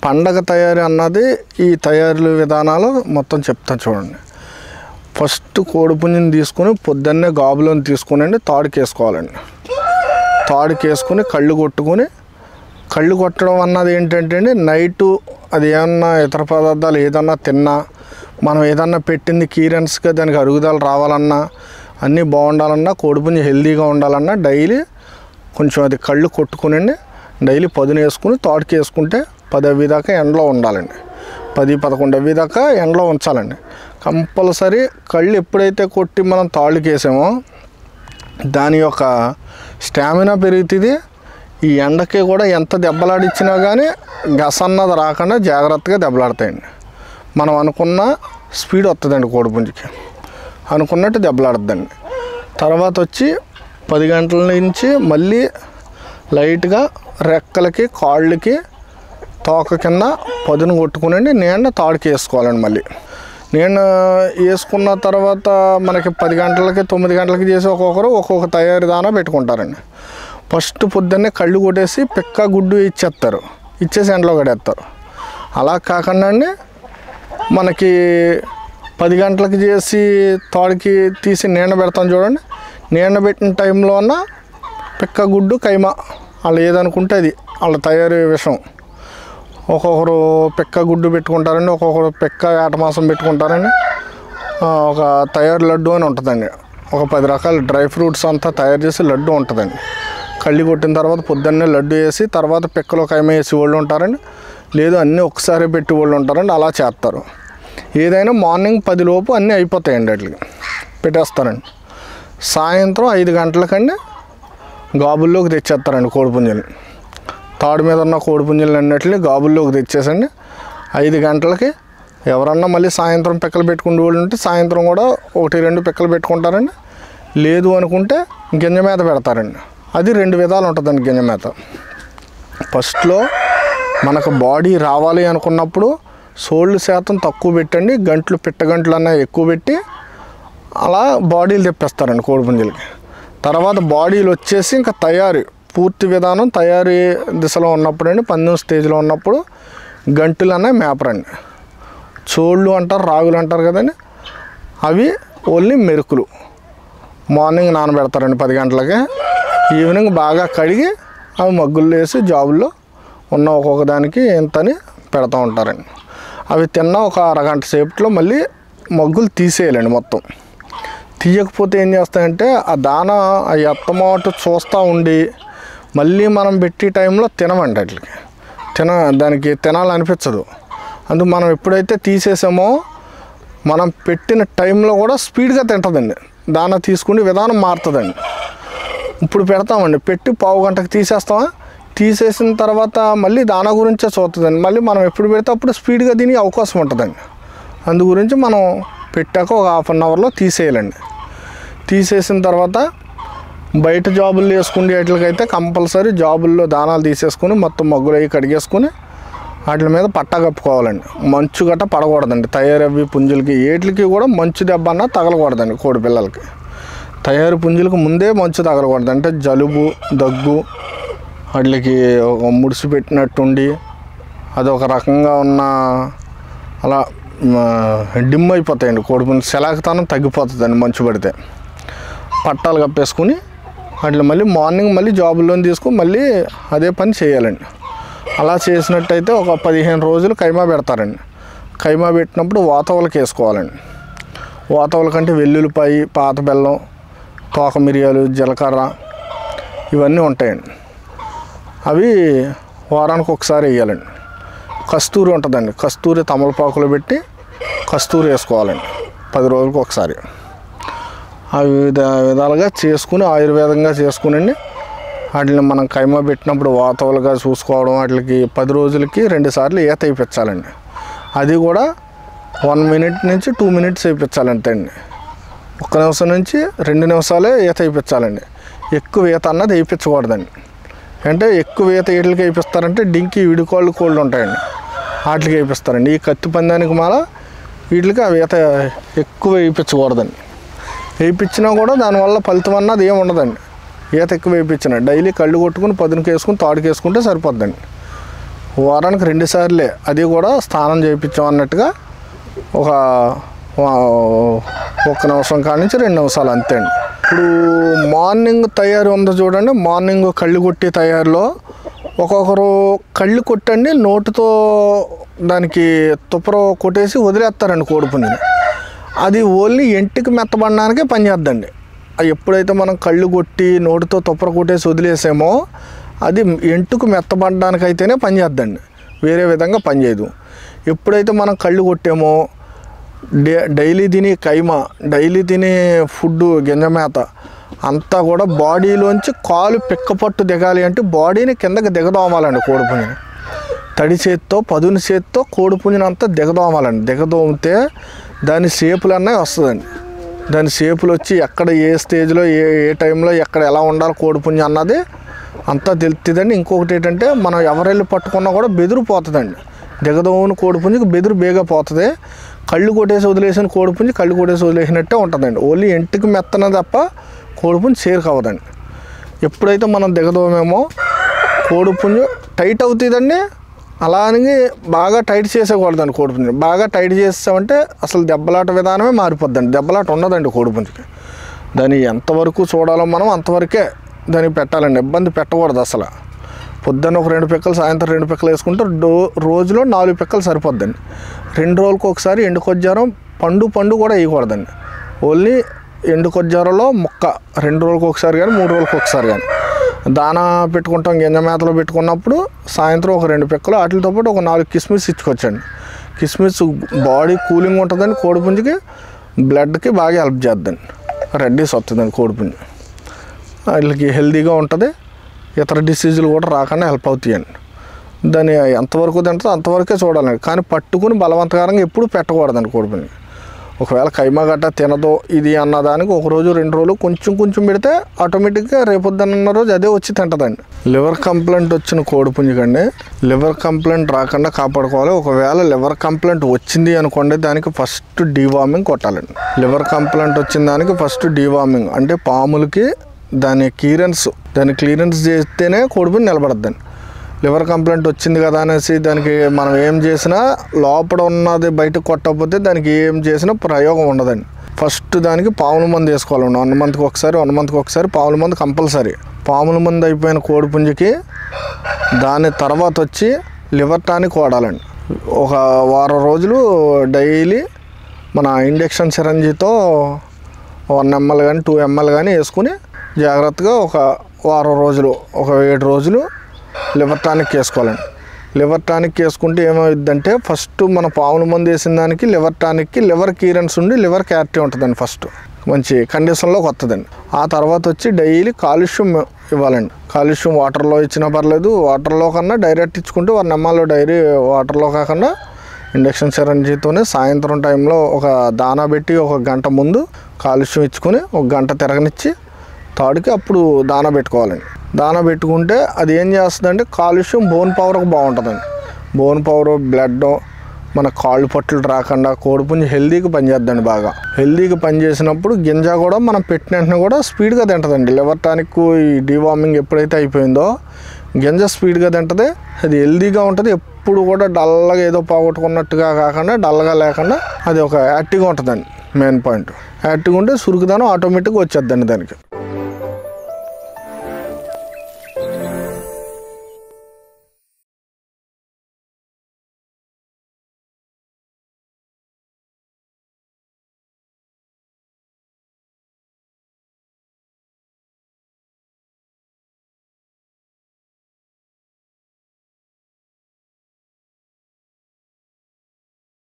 పండగ తయారీ అన్నది ఈ తయారీ విధానాలు మొత్తం చెప్తాను చూడండి. ఫస్ట్ కోడిపుంజిని తీసుకొని పొద్దున్నే గాబులను తీసుకుని తాడుకేసుకోవాలండి. తాడుకేసుకొని కళ్ళు కొట్టుకొని, కళ్ళు కొట్టడం అన్నది ఏంటంటే అండి, నైటు అది ఏమన్నా ఇతర పదార్థాలు ఏదన్నా తిన్నా, మనం ఏదన్నా పెట్టింది క్లియరెన్స్గా దానికి అరుగుదల రావాలన్నా, అన్నీ బాగుండాలన్నా, కోడిపుంజి హెల్తీగా ఉండాలన్నా డైలీ కొంచెం అది కళ్ళు కొట్టుకునండి డైలీ పదును వేసుకుని తాడుకి వేసుకుంటే 10 అవి దాకా ఎండలో ఉండాలండి. 10-11 అవి దాకా ఎండలో ఉంచాలండి కంపల్సరీ. కళ్ళు ఎప్పుడైతే కొట్టి మనం తాళ్ళకి వేసామో దాని యొక్క స్టామినా పెరుగుతుంది. ఈ ఎండకి కూడా ఎంత దెబ్బలాడిచ్చినా కానీ గసన్నది రాకుండా జాగ్రత్తగా దెబ్బలాడతాయండి. మనం అనుకున్న స్పీడ్ వస్తుందండి కోడిపుంజికి, అనుకున్నట్టు దెబ్బలాడుద్దండి. తర్వాత వచ్చి 10 గంటల నుంచి మళ్ళీ లైట్గా రెక్కలకి కాళ్ళకి తోక కింద పదును కొట్టుకునండి నేను తాడుకి వేసుకోవాలండి. మళ్ళీ నేను వేసుకున్న తర్వాత మనకి 10 గంటలకి 9 గంటలకి చేసి ఒక్కొక్కరు ఒక్కొక్క తయారీ దానా పెట్టుకుంటారండి. ఫస్ట్ పొద్దున్నే కళ్ళు కొట్టేసి పిక్క గుడ్డు ఇచ్చేస్తారు, ఇచ్చేసి ఎండలో కడేస్తారు. అలా కాకుండా అండి మనకి 10 గంటలకి చేసి తాడుకి తీసి నీడ పెడతాం చూడండి. నీడ పెట్టిన టైంలో అన్న పిక్క గుడ్డు కైమా వాళ్ళు ఏదనుకుంటే అది వాళ్ళ తయారీ విషయం. ఒక్కొక్కరు పిక్క గుడ్డు పెట్టుకుంటారండి, ఒక్కొక్కరు పిక్క ఏటమాసం పెట్టుకుంటారండి. ఒక తయారు లడ్డు అని ఉంటుందండి, ఒక 10 రకాల డ్రై ఫ్రూట్స్ అంతా తయారు చేసి లడ్డు ఉంటుందండి. కళ్ళు కొట్టిన తర్వాత పొద్దున్నే లడ్డు వేసి తర్వాత పిక్కలో కైమా వేసి వాళ్ళు ఉంటారండి, లేదు అన్నీ ఒకసారి పెట్టి వాళ్ళు ఉంటారండి. అలా చేస్తారు. ఏదైనా మార్నింగ్ 10 లోపు అన్నీ అయిపోతాయండి, వాటికి పెట్టేస్తారండి. సాయంత్రం 5 గంటలకండి గాబుల్లోకి తెచ్చేస్తారండి కోడిపుంజలు. తాడు మీద ఉన్న కోడిపుంజలు అన్నిటిని గాబుల్లోకి తెచ్చేసండి 5 గంటలకి ఎవరన్నా మళ్ళీ సాయంత్రం పిక్కలు పెట్టుకునే వాళ్ళు ఉంటే సాయంత్రం కూడా 1-2 పిక్కలు పెట్టుకుంటారండి. లేదు అనుకుంటే గింజ మేత పెడతారండి. అది 2 విధాలు ఉంటుందండి గింజ మేత. ఫస్ట్లో మనకు బాడీ రావాలి అనుకున్నప్పుడు సోళ్ళు శాతం తక్కువ పెట్టండి, గంటలు పిట్టగంటలు అన్న ఎక్కువ పెట్టి అలా బాడీలు తెప్పిస్తారండి కోడిపుంజలకి. తర్వాత బాడీలు వచ్చేసి ఇంకా తయారీ పూర్తి విధానం తయారీ దిశలో ఉన్నప్పుడు అండి, 12 స్టేజ్లో ఉన్నప్పుడు గంటలు అన్నవి మేపరండి. చోళ్ళు అంటారు, రాగులు అంటారు కదండి, అవి ఓన్లీ మెరుకులు మార్నింగ్ నానబెడతారండి 10 గంటలకి. ఈవినింగ్ బాగా కడిగి అవి మగ్గుల్లో వేసి జాబుల్లో ఉన్న ఒక్కొక్క దానికి ఎంతని పెడతా ఉంటారండి. అవి తిన్న ఒక అరగంట సేపట్లో మళ్ళీ మగ్గులు తీసేయాలండి. మొత్తం తీయకపోతే ఏం చేస్తాయంటే ఆ దాన ఆ ఎత్తమాట చూస్తూ ఉండి మళ్ళీ మనం పెట్టి టైంలో తినమండి, వాటికి దానికి తినాలనిపించదు. అందుకు మనం ఎప్పుడైతే తీసేసామో మనం పెట్టిన టైంలో కూడా స్పీడ్గా తింటుందండి. దాన తీసుకునే విధానం మారుతుందండి. ఇప్పుడు పెడతామండి, పెట్టి పావు గంటకు తీసేస్తామా, తీసేసిన తర్వాత మళ్ళీ దానా గురించే చూస్తుందండి. మళ్ళీ మనం ఎప్పుడు పెడితే అప్పుడు స్పీడ్గా తినే అవకాశం ఉంటుందండి. అందు గురించి మనం పెట్టాక ఒక 1/2 అవర్లో తీసేయాలండి. తీసేసిన తర్వాత బయట జాబులు వేసుకునే వాటికైతే కంపల్సరీ జాబుల్లో దానాలు తీసేసుకుని మొత్తం మగ్గులు అవి కడిగేసుకుని వాటి మీద పట్టా కప్పుకోవాలండి. మంచు గట్ట పడకూడదండి. తయారవి పుంజులకి ఏట్లకి కూడా మంచు దెబ్బ అన్న తగలకూడదండి. కోడి పిల్లలకి తయారు పుంజులకు ముందే మంచు తగలకూడదు. అంటే జలుబు దగ్గు వాటికి ఒక ముడిసి పెట్టినట్టుండి అదొక రకంగా ఉన్న అలా డిమ్ అయిపోతాయండి. కోడిపుంజు శలాకతనం తగ్గిపోతుందండి మంచు పడితే. పట్టాలు కప్పేసుకుని వాటిని మళ్ళీ మార్నింగ్ మళ్ళీ జాబుల్లో తీసుకుని మళ్ళీ అదే పని చేయాలండి. అలా చేసినట్టయితే ఒక 15 రోజులు కైమా పెడతారండి. కైమా పెట్టినప్పుడు వాతవలకి వేసుకోవాలండి. వాతవల కంటే వెల్లుల్లిపాయి, పాత బెల్లం, తోక మిరియాలు, జీలకర్ర ఇవన్నీ ఉంటాయండి. అవి వారానికి ఒకసారి వేయాలండి. కస్తూరి ఉంటుందండి, కస్తూరి తమలపాకులు పెట్టి కస్తూరి వేసుకోవాలండి 10 రోజులకు ఒకసారి. ఆ విధాలుగా చేసుకుని ఆయుర్వేదంగా చేసుకునండి వాటిని మనం కైమా పెట్టినప్పుడు వాతవలుగా చూసుకోవడం. వాటికి 10 రోజులకి 2 సార్లు ఈత వేయించాలండి. అది కూడా 1 మినిట్ నుంచి 2 మినిట్స్ వేయించాలంటే అండి. 1 నిమిషం నుంచి 2 నిమిషాలే ఈత వేయించాలండి. ఎక్కువ ఈత అన్నది వేయించకూడదండి. అంటే ఎక్కువ ఈత వీటికి వేయిస్తారంటే డింకి విడికోళ్ళు కోళ్ళు ఉంటాయండి, వాటికి వేయిస్తారండి. ఈ కత్తి పందానికి మాల వీటికి అవి ఈత ఎక్కువ వేయించకూడదండి. వేయించినా కూడా దానివల్ల ఫలితం అన్నది ఏమి ఉండదండి. ఈత ఎక్కువ వేయించిన డైలీ కళ్ళు కొట్టుకుని పదునుకి వేసుకుని తాడుకి వేసుకుంటే సరిపోద్దండి. వారానికి 2 సార్లే, అది కూడా స్నానం చేయించాం అన్నట్టుగా ఒక 1 నిమిషం కాడి నుంచి 2 నిమిషాలు అంతే అండి. ఇప్పుడు మార్నింగ్ తయారు ఉందో చూడండి, మార్నింగ్ కళ్ళు కొట్టి తయారులో ఒక్కొక్కరు కళ్ళు కొట్టండి నోటితో దానికి తుప్పర కొట్టేసి వదిలేస్తారండి కోడిపుంజిని. అది ఓన్లీ ఎంటికి మెత్తబడడానికే పనిచేద్దండి. అది ఎప్పుడైతే మనం కళ్ళు కొట్టి నోటితో తుప్పర కొట్టేసి వదిలేసామో అది ఎంటుకు మెత్తబడడానికైతేనే పనిచేద్దండి, వేరే విధంగా పనిచేయదు. ఎప్పుడైతే మనం కళ్ళు కొట్టామో డైలీ తినే కైమా, డైలీ తినే ఫుడ్, గింజ మేత అంతా కూడా బాడీలోంచి కాలు పిక్కపట్టు దిగాలి అంటే బాడీని కిందకి దిగదోమాలండి. కోడిపుంజిని తడి చేత్తో పదుని చేత్తో కోడిపుంజిని అంతా దిగదోమాలండి. దిగదోమితే దాని షేపులన్నీ వస్తుందండి. దాని షేపులు వచ్చి ఎక్కడ ఏ స్టేజ్లో ఏ టైంలో ఎక్కడ ఎలా ఉండాలి కోడిపుంజి అన్నది అంతా తెలుస్తుందండి. ఇంకొకటి ఏంటంటే మనం ఎవరెళ్ళి పట్టుకున్నా కూడా బెదిరిపోతుందండి. దిగదోముని కోడిపుంజికి బెదిరి బేగా పోతుంది. కళ్ళు కొట్టేసి వదిలేసిన కోడిపుంజి కళ్ళు కొట్టేసి వదిలేసినట్టే ఉంటుందండి. ఓన్లీ ఎంటికి మెత్తన తప్ప కోడిపుంజి చేరుకు అవ్వదండి. ఎప్పుడైతే మనం దిగదోమేమో కోడిపుంజి టైట్ అవుతుందండి. అలా అని బాగా టైట్ చేసేకూడదండి. కోడిపుంజిని బాగా టైట్ చేసామంటే అసలు దెబ్బలాట విధానమే మారిపోద్దండి. దెబ్బలాట ఉండదండి కోడిపుంజికి. దాన్ని ఎంతవరకు చూడాలో మనం అంతవరకే దానికి పెట్టాలండి. ఇబ్బంది పెట్టకూడదు అసలు. పొద్దున్న ఒక 2 పిక్కలు, సాయంత్రం 2 పిక్కలు వేసుకుంటే రోజులో 4 పిక్కలు సరిపోద్దండి. 2 రోజులకు ఒకసారి ఎండు కొజ్జారం పండు కూడా వేయకూడదండి. ఓన్లీ ఎండు కొజ్జారంలో ముక్క 2 రోజులకు ఒకసారి కానీ 3 రోజులకు ఒకసారి కానీ దానా పెట్టుకుంటాం. గింజ మేతలో పెట్టుకున్నప్పుడు సాయంత్రం ఒక 2 పిక్కలు, వాటితో పాటు ఒక 4 కిస్మిస్ ఇచ్చుకొచ్చండి. కిస్మిస్ బాడీ కూలింగ్ ఉంటుందండి. కోడిపుంజికి బ్లడ్కి బాగా హెల్ప్ చేద్దండి. రెడ్డీస్ వస్తుందండి కోడిపుంజి. వీళ్ళకి హెల్తీగా ఉంటుంది. ఇతర డిసీజులు కూడా రాకుండా హెల్ప్ అవుతాయండి. దాన్ని ఎంతవరకు తింటుందో అంతవరకే చూడాలండి. కానీ పట్టుకుని బలవంతకరంగా ఎప్పుడు పెట్టకూడదండి కోడిపుంజి. ఒకవేళ కైమా గట్ట తినదో ఇది అన్నదానికి 1 రోజు 2 రోజులు కొంచెం పెడితే ఆటోమేటిక్గా రేపొద్దున్న రోజు అదే వచ్చి తింటుందండి. లివర్ కంప్లైంట్ వచ్చిన కోడిపుంజికండి లివర్ కంప్లైంట్ రాకుండా కాపాడుకోవాలి. ఒకవేళ లివర్ కంప్లైంట్ వచ్చింది అనుకోండి, దానికి ఫస్ట్ డీవార్మింగ్ కొట్టాలండి. లివర్ కంప్లైంట్ వచ్చిన దానికి ఫస్ట్ డీవార్మింగ్ అంటే పాములకి దాని క్లియరెన్స్ చేస్తేనే కోడిపుంజి నిలబడద్దండి. లివర్ కంప్లైంట్ వచ్చింది కదా అనేసి దానికి మనం ఏం చేసినా లోపల ఉన్నది బయటకు కొట్టకపోతే దానికి ఏం చేసినా ప్రయోగం ఉండదండి. ఫస్ట్ దానికి పాముల మందు వేసుకోవాలండి. 1 మంత్కి ఒకసారి పాముల మందు కంపల్సరీ. పాముల మందు అయిపోయిన కోడిపుంజికి దాని తర్వాత వచ్చి లివర్ టానిక్ వాడాలండి. ఒక వారం రోజులు డైలీ మన ఇంజెక్షన్ సిరంజితో 1 ml కానీ 2 ml కానీ వేసుకుని జాగ్రత్తగా ఒక వారం రోజులు, ఒక 7 రోజులు లివర్ టానిక్ వేసుకోవాలండి. లివర్ టానిక్ వేసుకుంటే ఏమవుద్దంటే ఫస్ట్ మన పాముల మందు వేసిన దానికి లివర్ టానిక్కి లివర్ క్లియరెన్స్ ఉండి లివర్ క్లారిటీ ఉంటుందండి. ఫస్ట్ మంచి కండిషన్లోకి వస్తుందండి. ఆ తర్వాత వచ్చి డైలీ కాల్షియం ఇవ్వాలండి. కాల్షియం వాటర్లో ఇచ్చినా పర్లేదు, వాటర్లో కన్నా డైరెక్ట్ ఇచ్చుకుంటే 1 ml డైరీ వాటర్లో కాకుండా ఇంజెక్షన్ సిరంజితోనే సాయంత్రం టైంలో ఒక దానా పెట్టి 1 గంట ముందు కాల్షియం ఇచ్చుకొని 1 గంట తిరగనిచ్చి తాడికి అప్పుడు దానా పెట్టుకోవాలండి. దానా పెట్టుకుంటే అది ఏం చేస్తుందంటే కాల్షియం బోన్ పవర్కి బాగుంటుందండి. బోన్ పవర్, బ్లడ్, మన కాళ్ళు పట్లు రాకుండా కోడిపుంజి హెల్తీగా పనిచేద్దండి. బాగా హెల్తీగా పనిచేసినప్పుడు గింజ కూడా మనం పెట్టిన వెంటనే కూడా స్పీడ్గా తింటుందండి. లివర్ టానిక్ ఈ డీవార్మింగ్ ఎప్పుడైతే అయిపోయిందో గింజ స్పీడ్గా తింటుంది. అది హెల్తీగా ఉంటుంది. ఎప్పుడు కూడా డల్గా ఏదో పోగొట్టుకున్నట్టుగా కాకుండా డల్గా లేకుండా అది ఒక యాక్టివ్గా ఉంటుందండి. మెయిన్ పాయింట్ యాక్టివ్గా ఉంటే సురుకుదనం ఆటోమేటిక్గా వచ్చేద్దండి దానికి.